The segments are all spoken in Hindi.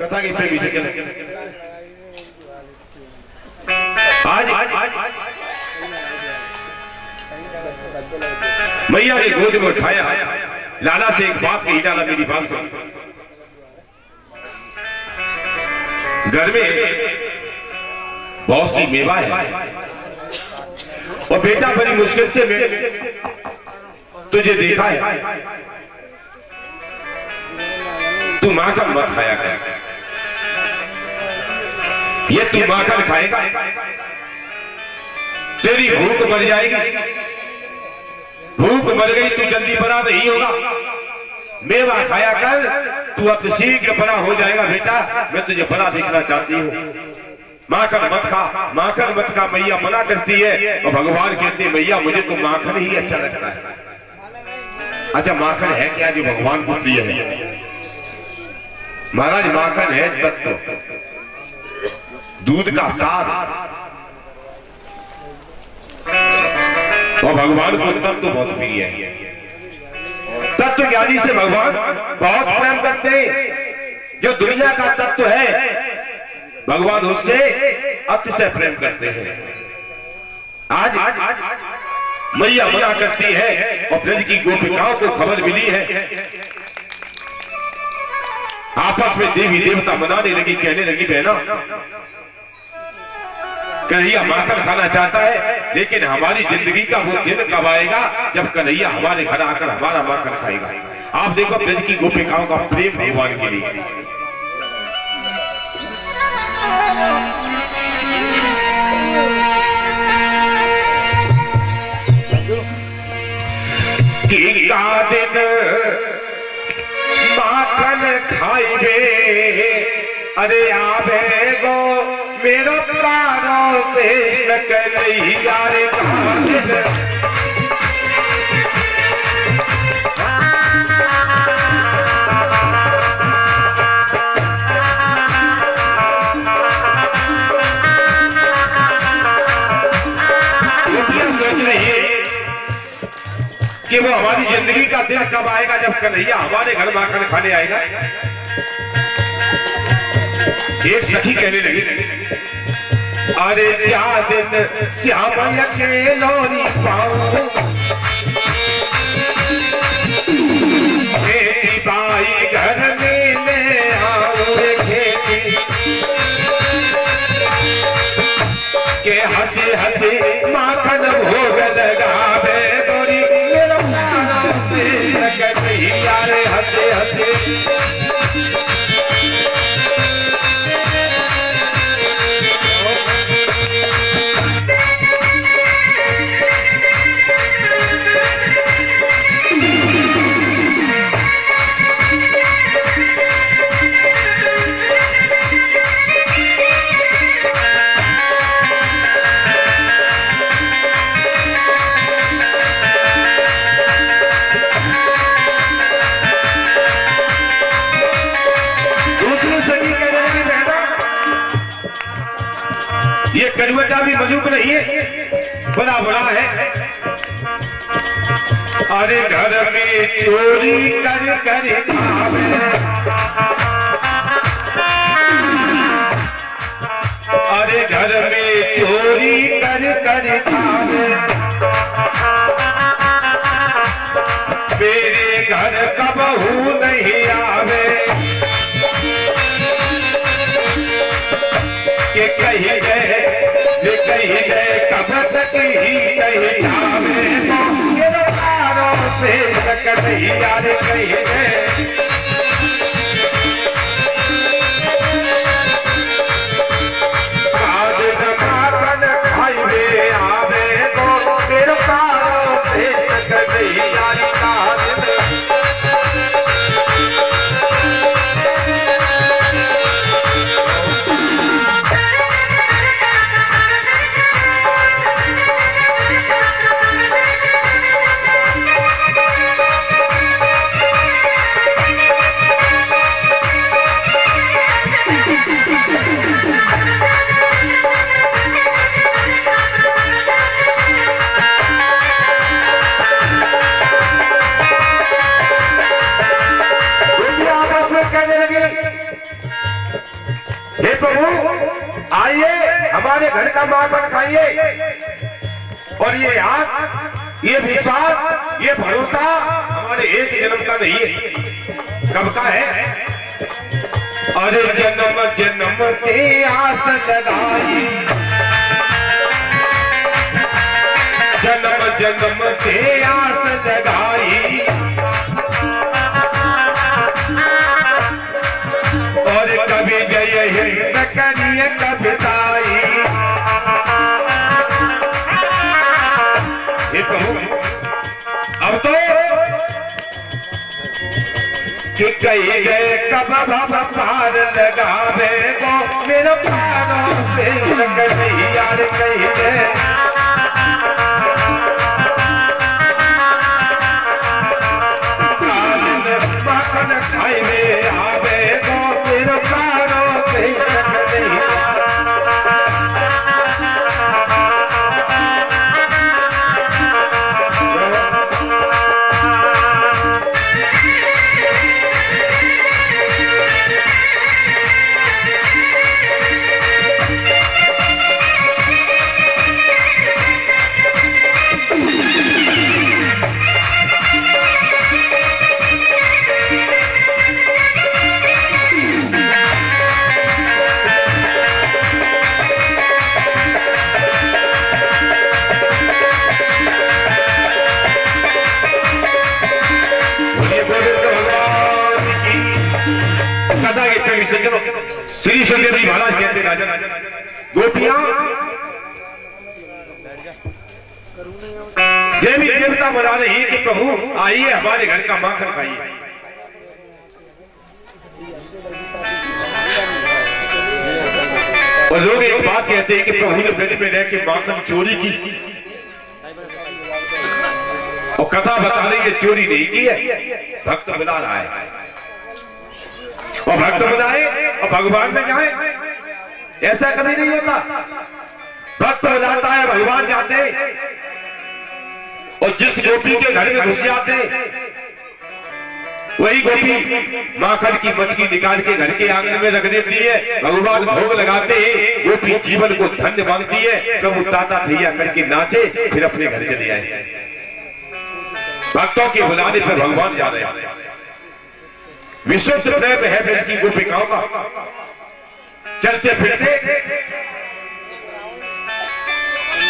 कथा के प्रेमी से कहना आज मैया ने गोद में उठाया, लाला से एक बात कही, लाला मेरी बात सुन, घर में बहुत सी मेवा है और बेटा बड़ी मुश्किल से मैं तुझे देखा है, तू माखन मत खाया कर, ये तू माखन खाएगा तेरी भूख मर जाएगी, भूख मर गई तू जल्दी बड़ा नहीं होगा, मेवा खाया कर तू अतिशीघ्र बड़ा हो जाएगा। बेटा मैं तुझे बड़ा देखना चाहती हूँ, माखन मत खा, माखन मत खा। मैया मना करती है और भगवान कहते हैं मैया मुझे तो माखन ही अच्छा लगता है। अच्छा माखन है क्या जो भगवान को प्रिय है? महाराज माखन है तत्व, दूध का सार, और भगवान को तत्व बहुत प्रिय है। तत्व ज्ञानी से भगवान बहुत प्रेम करते हैं। जो दुनिया का तत्व है भगवान उससे अतिशय प्रेम करते हैं। आज मैया मना करती है और ब्रज की गोपिकाओं को खबर मिली है, आपस में देवी देवता मनाने लगी, कहने लगी बहना कन्हैया माखन खाना चाहता है, लेकिन हमारी जिंदगी का वो दिन कब आएगा जब कन्हैया हमारे घर आकर हमारा माखन खाएगा। आप देखो ब्रज की गोपिकाओं का प्रेम भगवान के लिए। का दिन माखन खाइबे, अरे आबे गो मेरो प्राणो कृष्ण कन्हैया रे कादिन। कि वो हमारी जिंदगी का दिन कब आएगा जब कन्हैया हमारे घर माखन खाने आएगा। एक सखी कहने लगी अरे क्या दिन श्याम अकेलोरी पाऊं, मेरी बाई घर में ले आओ खेती के हंसी हंसी माखन भोग लगावे गोरी मेरा कन्हैया रे हंसे हंसे। ये कलुआ भी मजूक नहीं है, बड़ा बड़ा है। अरे घर में चोरी कर कर खावे, अरे घर में चोरी कर कर खावे, मेरे घर कबहू नहीं आवे कि कहीं गए कब तक ही कहीं आवे से कन्हैया रे कहीं गए। आज माखन खाइबे आवे गो मेरे पारों से कन्हैया रे कादिन। माखन खाइए। और ये आस, ये विश्वास, ये भरोसा हमारे एक जन्म का नहीं है। कब का है? अरे जन्म जन्म के आस लगाई, जन्म जन्म के आस लगाई, और कभी जय हिंद करिए कविताई। अब तो कि कही गए कब पार लगावे गो मेरे प्राणों से नहीं यार कही गए। माखन खाए में आवे गो मेरे प्राणों से नहीं। श्री सुखदेव जी महाराज कहते राजन, गोपियां देवी देवता बना रही है कि प्रभु आइए हमारे घर का माखन खाइए। और लोग एक बात कहते हैं कि प्रभु ने ब्रज में रह के माखन चोरी की, और कथा बता रही है चोरी नहीं की है, भक्त बुला रहा है। और भक्त बुलाए और भगवान में जाए, ऐसा कभी नहीं होता। भक्त बुलाता है, भगवान जाते, और जिस गोपी के घर में घुस जाते वही गोपी माखन की मटकी निकाल के घर के आंगन में रख देती है। भगवान भोग लगाते हैं, गोपी जीवन को धन्य मांगती है। प्रभु ताता थैया करके नाचे, फिर अपने घर चले आए। भक्तों के बुलाने पर भगवान जा रहे हैं। विशुद्ध प्रेम है ब्रज की गोपिकाओं का। चलते फिरते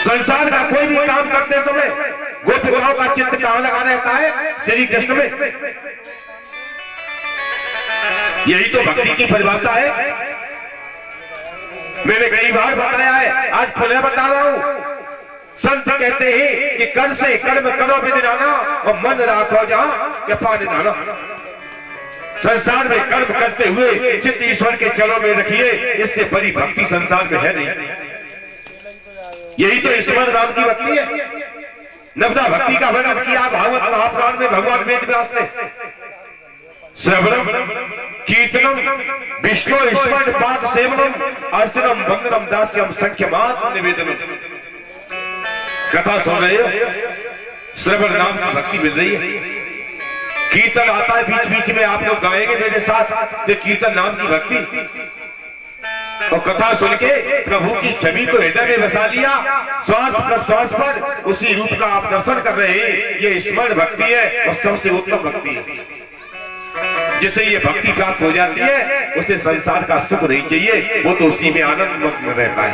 संसार का कोई भी काम करते समय गोपिकाओं का चित्त कहां लगा रहता है? श्री कृष्ण में। यही तो भक्ति की परिभाषा है। मैंने कई बार बताया है, आज पुनः बता रहा हूं। संत कहते हैं कि कर से कर्म करो विधिनाना, और मन राखो जहां कृपा निधाना। संसार में कर्म करते हुए चित्त ईश्वर के चरणों में रखिए, इससे बड़ी भक्ति संसार में है नहीं। यही तो ईश्वर राम की भक्ति है। नवदा भक्ति का वर्णन किया भागवत महापुराण में भगवान वेद व्यास ने। श्रवणम कीर्तनम विष्णु ईश्वर पाद सेवनम अर्चनम वंदनम दास्यम संख्यमात्म निवेदनम। कथा सुन रहे हो? श्रवण नाम की भक्ति मिल रही है। कीर्तन आता है बीच बीच में, आप लोग गाएंगे मेरे साथ, तो कीर्तन नाम की भक्ति। और कथा सुन के प्रभु की छवि को हृदय में बसा लिया, श्वास प्रश्वास पर उसी रूप का आप दर्शन कर रहे हैं। ये ईश्वर भक्ति है, और सबसे उत्तम भक्ति है। जिसे ये भक्ति प्राप्त हो जाती है, उसे संसार का सुख नहीं चाहिए, वो तो उसी में आनंद मग्न रहता है।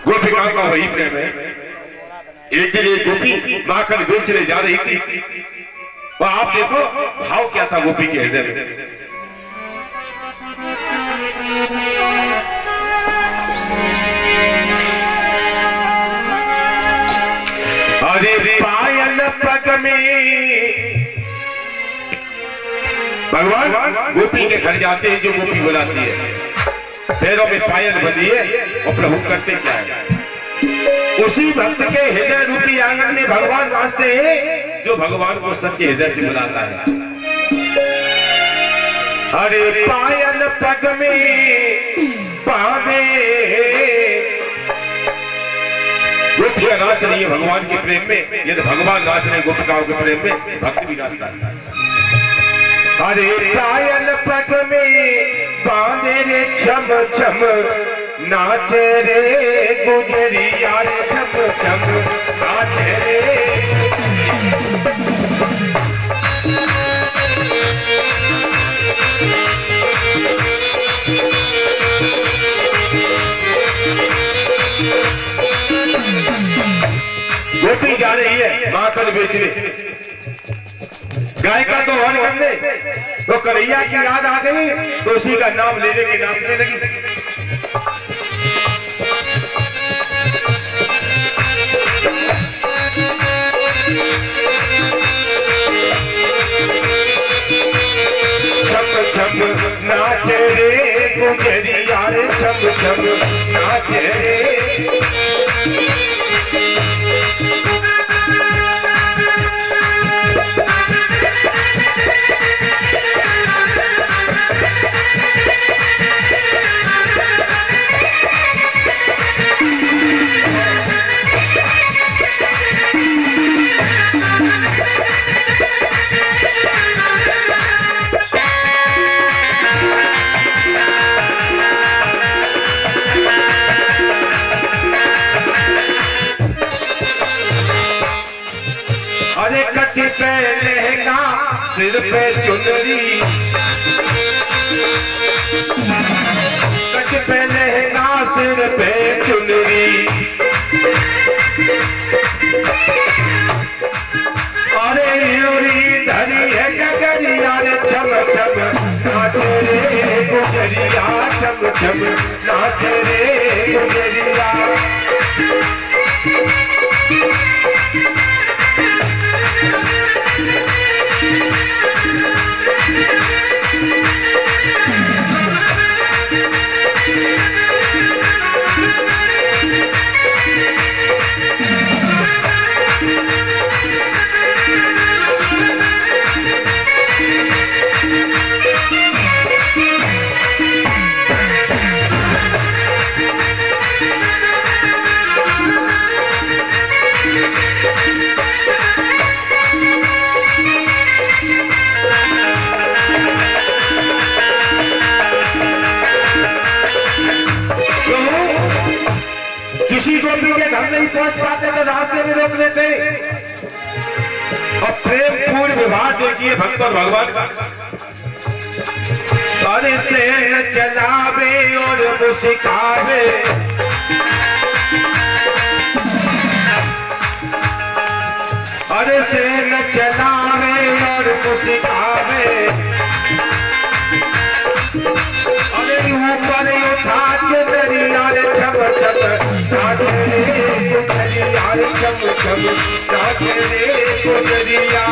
गोपिकाओं का वही प्रेम है। एक दिन एक गोपी माखन बेचने जा रही थी, और आप देखो भाव क्या था गोपी के हृदय में। अरे पायल पग में, भगवान गोपी के घर जाते हैं, जो गोपी बुलाती है, पैरों में पायल बंधी है, और प्रभु करते क्या है? उसी भक्त के हृदय रूपी आंगन में भगवान नाचते हैं, जो भगवान को सच्चे हृदय से बुलाता है। अरे पायल पग में बांधे, गोपियां नाच रही है भगवान के प्रेम में। यदि भगवान नाच रहे गोपिकाओं के प्रेम में, भक्त भी नाचता है। अरे पायल पग में बांधे रे छम छम नाचे रे गुजरिया रे छम छम नाचे रे। गोपी जा रही है माखन बेचने, गाय का तो हवन करने, तो कन्हैया की याद आ गई तो उसी का नाम ले लेके नाचने लगी। छम छम नाचे रे गुजरिया रे छम छम नाचे रे। पे लहंगा सिर पे चुनरी, कच पे लहंगा सिर पे चुनरी, अरे यूरी धरी है गगरिया रे छम छम नाचे रे गुजरिया छम छम नाचे रे गुजरिया। नहीं पहुंच पाते तो रास्ते में रोक लेते। और प्रेम पूर्ण विवाह देखिए भक्त और भगवान का। अरे से न चलावे और मुस्कावे, अरे से न चलावे और मुस्कावे, अरे ऊपर उठा चदरिया रे छम छम नाचे रे गुजरिया रे छम छम नाचे रे गुजरिया।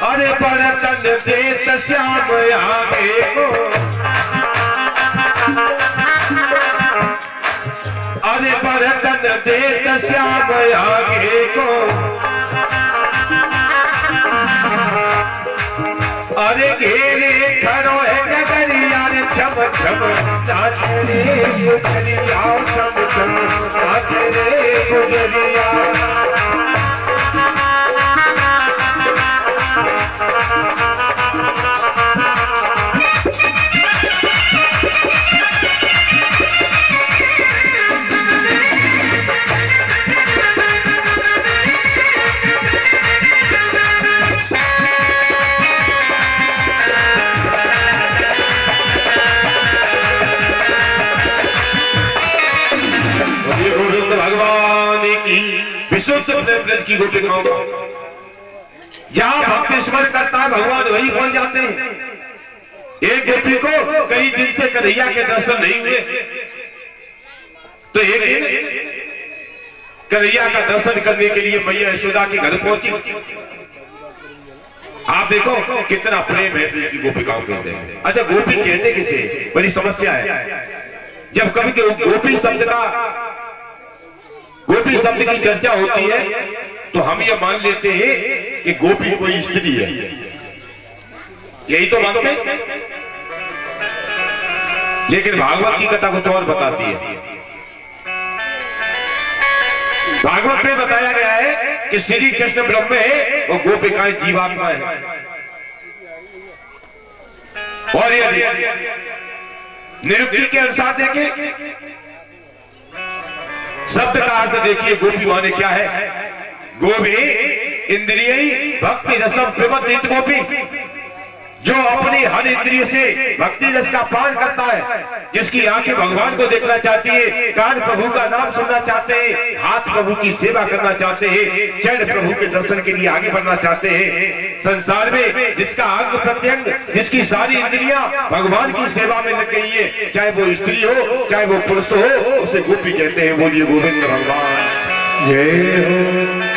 अरे बर्तन देत श्याम आगे को, अरे बर्तन देत श्याम आगे को, अरे घेरे खरो है गगरिया रे छम छम नाचे रे गुजरिया छम छम नाचे रे गुजरिया। विशुद्ध प्रेम की गोपिकाओं को जहां भक्त स्मरण करता है भगवान वहीं पहुंच जाते हैं। एक गोपी को कई दिन से कन्हैया के दर्शन नहीं हुए, तो एक दिन कन्हैया का दर्शन करने के लिए मैया यशोदा के घर पहुंची। आप देखो कितना प्रेम है की गोपिकाओं के हृदय में। अच्छा, गोपी कहते किसे, बड़ी समस्या है। जब कभी गोपी शब्द का गोपी शब्द की चर्चा होती है तो हम ये मान लेते हैं कि गोपी कोई स्त्री है, यही तो मानते हैं। लेकिन भागवत की कथा कुछ और बताती है। भागवत में बताया गया है कि श्री कृष्ण ब्रह्म है और गोपिकाएं जीवात्मा है। और यदि निरुक्ति के अनुसार देखें, शब्द का अर्थ देखिए, गोपी माने क्या है? गोपी इंद्रिय भक्ति रसम प्रबंधित गोपी, जो अपनी हर इंद्रिय से भक्ति रस का पान करता है, जिसकी आंखें भगवान को देखना चाहती है, कान प्रभु का नाम सुनना चाहते हैं, हाथ प्रभु की सेवा करना चाहते हैं, चरण प्रभु के दर्शन के लिए आगे बढ़ना चाहते हैं। संसार में जिसका अंग प्रत्यंग, जिसकी सारी इंद्रियां भगवान की सेवा में लग गई है, चाहे वो स्त्री हो चाहे वो पुरुष हो, उसे गोपी कहते हैं। बोलिए गोविंद भगवान जय हो।